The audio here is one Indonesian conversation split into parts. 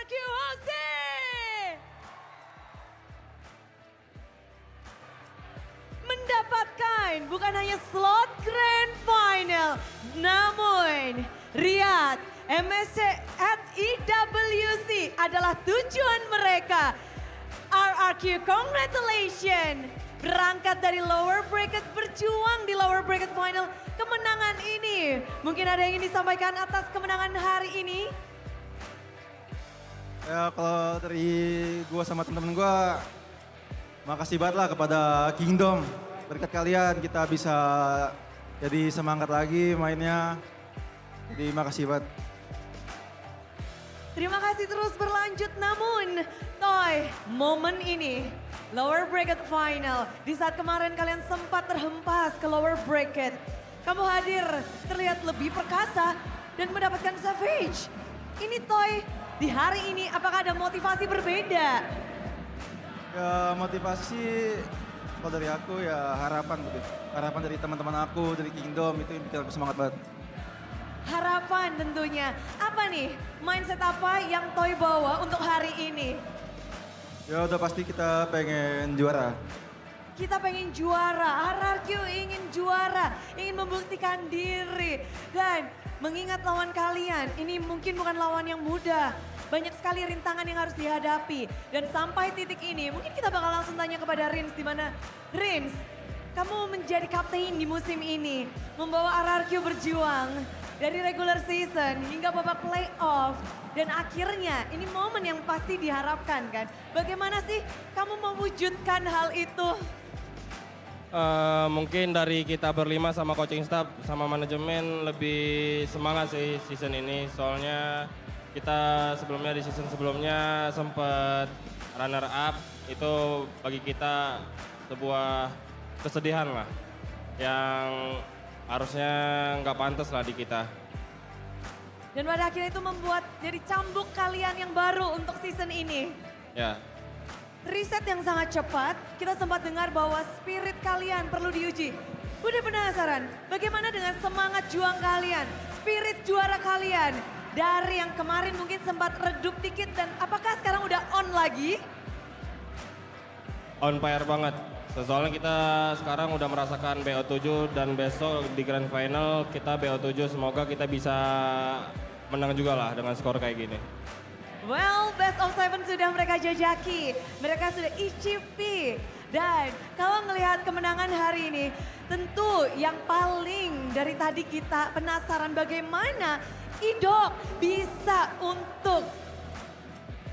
RRQ Jose. Mendapatkan bukan hanya slot Grand Final, namun Riyadh MSC at EWC adalah tujuan mereka. RRQ, congratulations. Berangkat dari lower bracket, berjuang di lower bracket final kemenangan ini. Mungkin ada yang ingin disampaikan atas kemenangan hari ini? Ya kalau dari gua sama temen-temen gua, makasih banget lah kepada Kingdom. Berkat kalian kita bisa jadi semangat lagi mainnya. Jadi makasih banget. Terima kasih terus berlanjut, namun Toy, momen ini lower bracket final. Di saat kemarin kalian sempat terhempas ke lower bracket. Kamu hadir terlihat lebih perkasa dan mendapatkan Savage. Ini Toy, di hari ini apakah ada motivasi berbeda? Ya motivasi kalau dari aku ya harapan gitu. Harapan dari teman-teman aku, dari Kingdom itu yang bikin aku semangat banget. Harapan tentunya. Apa nih mindset apa yang Toy bawa untuk hari ini? Ya udah pasti kita pengen juara. Kita pengen juara, RRQ ingin juara, ingin membuktikan diri. Dan mengingat lawan kalian, ini mungkin bukan lawan yang mudah. Banyak sekali rintangan yang harus dihadapi. Dan sampai titik ini, mungkin kita bakal langsung tanya kepada Rins, di mana Rins, kamu menjadi kapten di musim ini, membawa RRQ berjuang dari regular season hingga babak playoff. Dan akhirnya ini momen yang pasti diharapkan kan. Bagaimana sih kamu mewujudkan hal itu? Mungkin dari kita berlima sama coaching staff sama manajemen lebih semangat sih season ini. Soalnya kita sebelumnya di season sebelumnya sempat runner up. Itu bagi kita sebuah kesedihan lah. Yang harusnya nggak pantas lah di kita. Dan pada akhirnya itu membuat jadi cambuk kalian yang baru untuk season ini. Ya. Riset yang sangat cepat, kita sempat dengar bahwa spirit kalian perlu diuji. Udah penasaran, bagaimana dengan semangat juang kalian, spirit juara kalian? Dari yang kemarin mungkin sempat redup dikit dan apakah sekarang udah on lagi? On fire banget. Soalnya kita sekarang udah merasakan BO7 dan besok di Grand Final kita BO7 semoga kita bisa menang juga lah dengan skor kayak gini. Well, best of 7 sudah mereka jajaki, mereka sudah icip-icip. Dan kalau melihat kemenangan hari ini, tentu yang paling dari tadi kita penasaran bagaimana Idok bisa untuk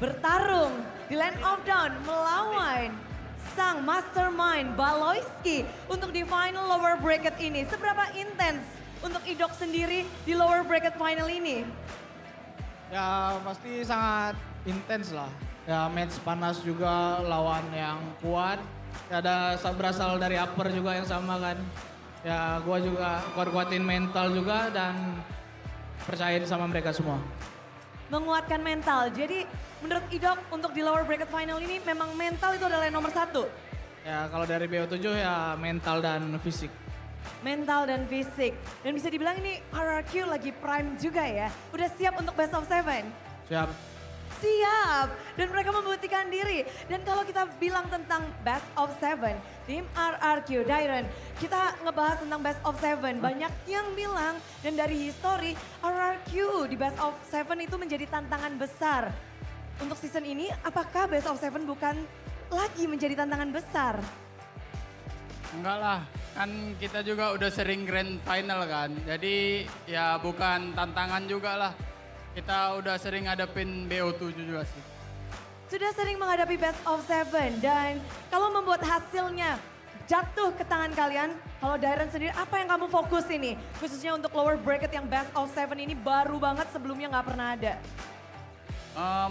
bertarung di Land of Dawn melawan sang mastermind Baloyski untuk di final lower bracket ini. Seberapa intens untuk Idok sendiri di lower bracket final ini? Ya pasti sangat intens lah. Ya match panas juga, lawan yang kuat. Ya ada berasal dari upper juga yang sama kan. Ya gua juga kuat-kuatin mental juga dan percayain sama mereka semua. Menguatkan mental. Jadi menurut Idok untuk di lower bracket final ini memang mental itu adalah yang nomor satu. Ya kalau dari BO7 ya mental dan fisik. Mental dan fisik. Dan bisa dibilang ini RRQ lagi prime juga ya. Udah siap untuk best of 7? Siap. Siap. Dan mereka membuktikan diri. Dan kalau kita bilang tentang best of 7, tim RRQ, Dairon, kita ngebahas tentang best of 7. Banyak yang bilang dan dari history RRQ di best of 7 itu menjadi tantangan besar. Untuk season ini apakah best of 7 bukan lagi menjadi tantangan besar? Enggak lah, kan kita juga udah sering grand final kan. Jadi ya bukan tantangan juga lah. Kita udah sering ngadepin BO7 juga sih. Sudah sering menghadapi best of 7 dan kalau membuat hasilnya jatuh ke tangan kalian, kalau Dairon sendiri apa yang kamu fokus ini? Khususnya untuk lower bracket yang best of 7 ini baru banget sebelumnya nggak pernah ada.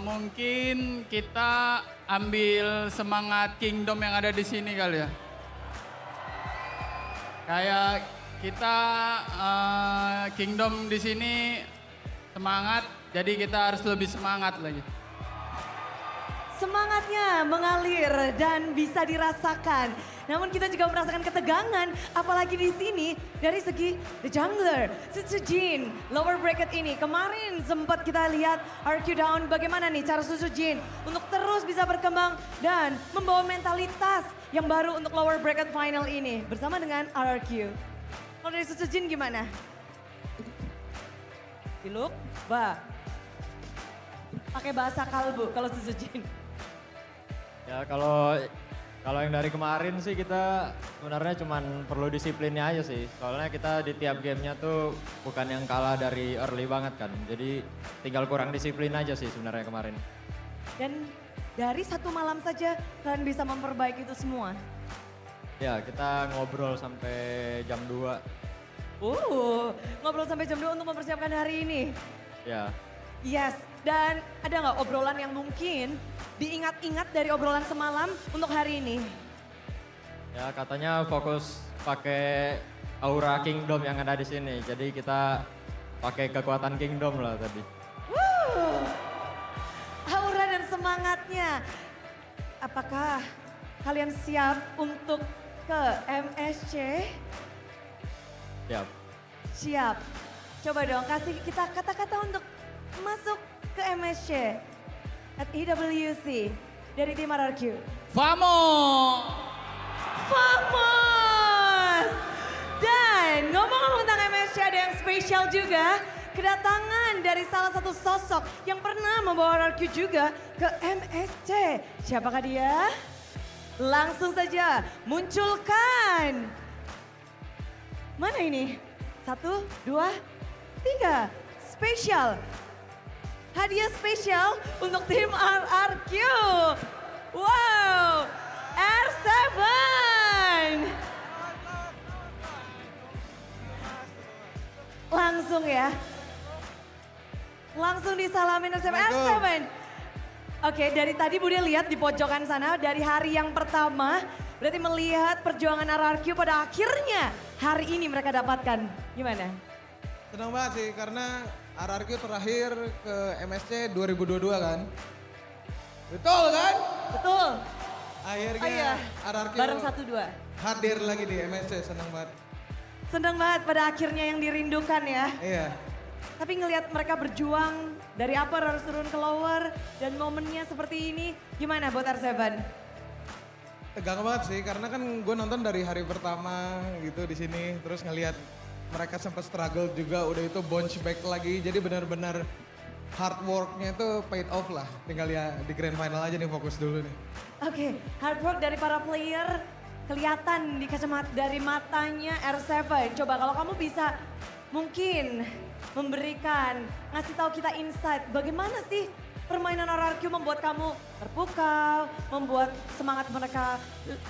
Mungkin kita ambil semangat Kingdom yang ada di sini kali ya. Kayak kita Kingdom di sini semangat, jadi kita harus lebih semangat lagi. semangatnya mengalir dan bisa dirasakan. Namun kita juga merasakan ketegangan, apalagi di sini dari segi The Jungler, Suzu-Jin, lower bracket ini. Kemarin sempat kita lihat RQ Down, bagaimana nih cara Suzu-Jin untuk terus bisa berkembang dan membawa mentalitas yang baru untuk lower bracket final ini bersama dengan RRQ. Kalau dari Suzu-Jin gimana? Diluk, pakai bahasa kalbu kalau Suzu-Jin. Ya kalau yang dari kemarin sih kita sebenarnya cuman perlu disiplinnya aja sih. Soalnya kita di tiap gamenya tuh bukan yang kalah dari early banget kan. Jadi tinggal kurang disiplin aja sih sebenarnya kemarin. Dan dari satu malam saja kalian bisa memperbaiki itu semua. Ya kita ngobrol sampai jam 2. Ngobrol sampai jam 2 untuk mempersiapkan hari ini. Ya. Yes, dan ada nggak obrolan yang mungkin diingat-ingat dari obrolan semalam untuk hari ini? Ya katanya fokus pakai aura kingdom yang ada di sini. Jadi kita pakai kekuatan kingdom lah tadi. Aura dan semangatnya. Apakah kalian siap untuk ke MSC? Siap. Siap. Coba dong kasih kita kata-kata untuk masuk ke MSC at EWC dari tim RRQ. Vamos! Dan ngomong-ngomong tentang MSC ada yang spesial juga. Kedatangan dari salah satu sosok yang pernah membawa RRQ juga ke MSC. Siapakah dia? Langsung saja munculkan. Mana ini? 1, 2, 3. Spesial. Hadiah spesial untuk tim RRQ. Wow, R7. Langsung ya. Langsung disalamin R7. R7. Oke, dari tadi Bude lihat di pojokan sana, dari hari yang pertama, berarti melihat perjuangan RRQ pada akhirnya hari ini mereka dapatkan. Gimana? Senang banget sih karena RRQ terakhir ke MSC 2022 kan. Betul kan? Betul. Akhirnya Oh iya, RRQ bareng 1-2. hadir lagi di MSC, senang banget. Senang banget pada akhirnya yang dirindukan ya. Iya. Tapi ngelihat mereka berjuang dari upper harus turun ke lower dan momennya seperti ini, gimana buat R7? Tegang banget sih karena kan gue nonton dari hari pertama gitu di sini terus ngelihat mereka sempat struggle juga udah itu bounce back lagi jadi benar-benar hard worknya itu paid off lah. Tinggal ya di grand final aja nih fokus dulu nih. Oke, hard work dari para player kelihatan di kacamata dari matanya R7. Coba kalau kamu bisa mungkin memberikan, ngasih tahu kita insight bagaimana sih permainan RRQ membuat kamu terpukau, membuat semangat mereka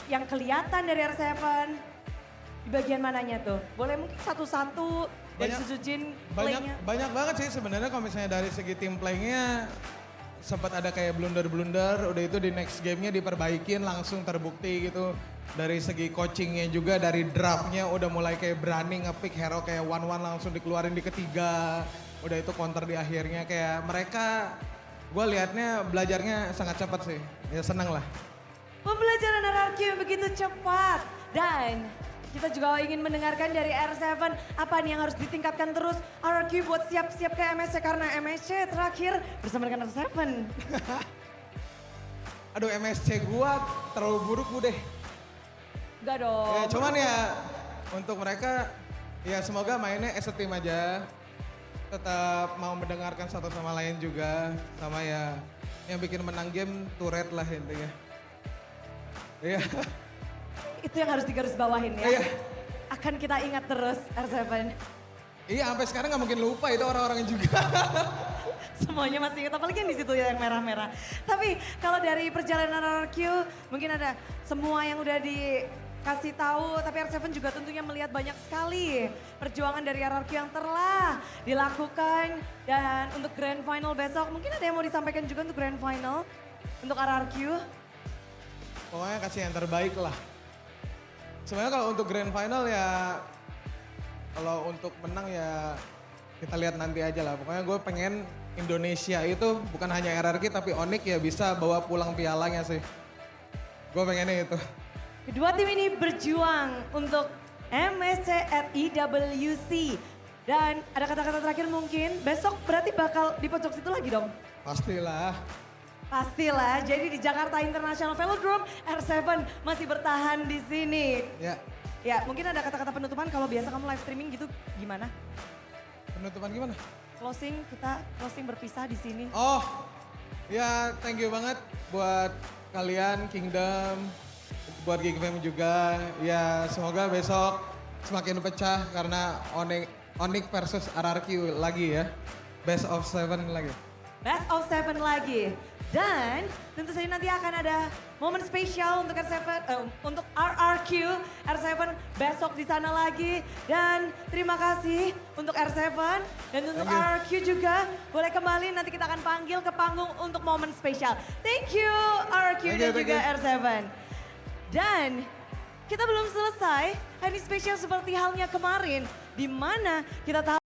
yang kelihatan dari R7. Di bagian mananya tuh? Boleh mungkin satu-satu dari Suzu-Jin playnya. Banyak banget sih sebenarnya kalau misalnya dari segi tim playnya sempat ada kayak blunder-blunder, udah itu di next gamenya diperbaikin langsung terbukti gitu. Dari segi coachingnya juga dari draftnya udah mulai kayak berani nge-pick hero kayak one-one langsung dikeluarin di ketiga. Udah itu counter di akhirnya kayak mereka gue liatnya belajarnya sangat cepat sih, ya seneng lah. Pembelajaran RRQ yang begitu cepat dan kita juga ingin mendengarkan dari R7 apa nih yang harus ditingkatkan terus RRQ buat siap-siap ke MSC karena MSC terakhir bersama dengan R7. Aduh MSC gua terlalu buruk bu deh. Enggak dong. Ya, cuman ya untuk mereka ya semoga mainnya as a team aja. Tetap mau mendengarkan satu sama lain juga. Sama ya yang bikin menang game turret lah intinya. Iya. Itu yang harus digarisbawahin ya. Iya. Akan kita ingat terus R7. Iya sampai sekarang nggak mungkin lupa itu orang-orang juga. Semuanya masih ingat, apalagi yang di situ yang merah-merah. Tapi kalau dari perjalanan RRQ mungkin ada semua yang udah dikasih tahu, tapi R7 juga tentunya melihat banyak sekali perjuangan dari RRQ yang telah dilakukan. Dan untuk Grand Final besok, mungkin ada yang mau disampaikan juga untuk Grand Final untuk RRQ? Pokoknya kasih yang terbaik lah. Sebenarnya kalau untuk Grand Final ya, kalau untuk menang ya kita lihat nanti aja lah. Pokoknya gue pengen Indonesia itu bukan hanya RRQ tapi Onyx ya bisa bawa pulang pialanya sih. Gue pengennya itu. Kedua tim ini berjuang untuk MSC at EWC. Dan ada kata-kata terakhir mungkin, besok berarti bakal di pojok situ lagi dong? Pastilah. Pastilah, jadi di Jakarta International Velodrome, R7 masih bertahan di sini. Ya, Ya, mungkin ada kata-kata penutupan kalau biasa kamu live streaming gitu gimana? penutupan gimana? Kita closing berpisah di sini. Oh, ya thank you banget buat kalian Kingdom, buat Geekfam juga. Ya semoga besok semakin pecah karena Onyx versus RRQ lagi ya. Best of 7 lagi. Best of 7 lagi. Dan tentu saja nanti akan ada momen spesial untuk untuk RRQ, R7 besok di sana lagi. Dan terima kasih untuk R7 dan untuk Thank you. RRQ juga. Boleh kembali nanti kita akan panggil ke panggung untuk momen spesial. Thank you RRQ Thank dan you, thank juga you. R7. Dan kita belum selesai, hari spesial seperti halnya kemarin. Di mana kita tahu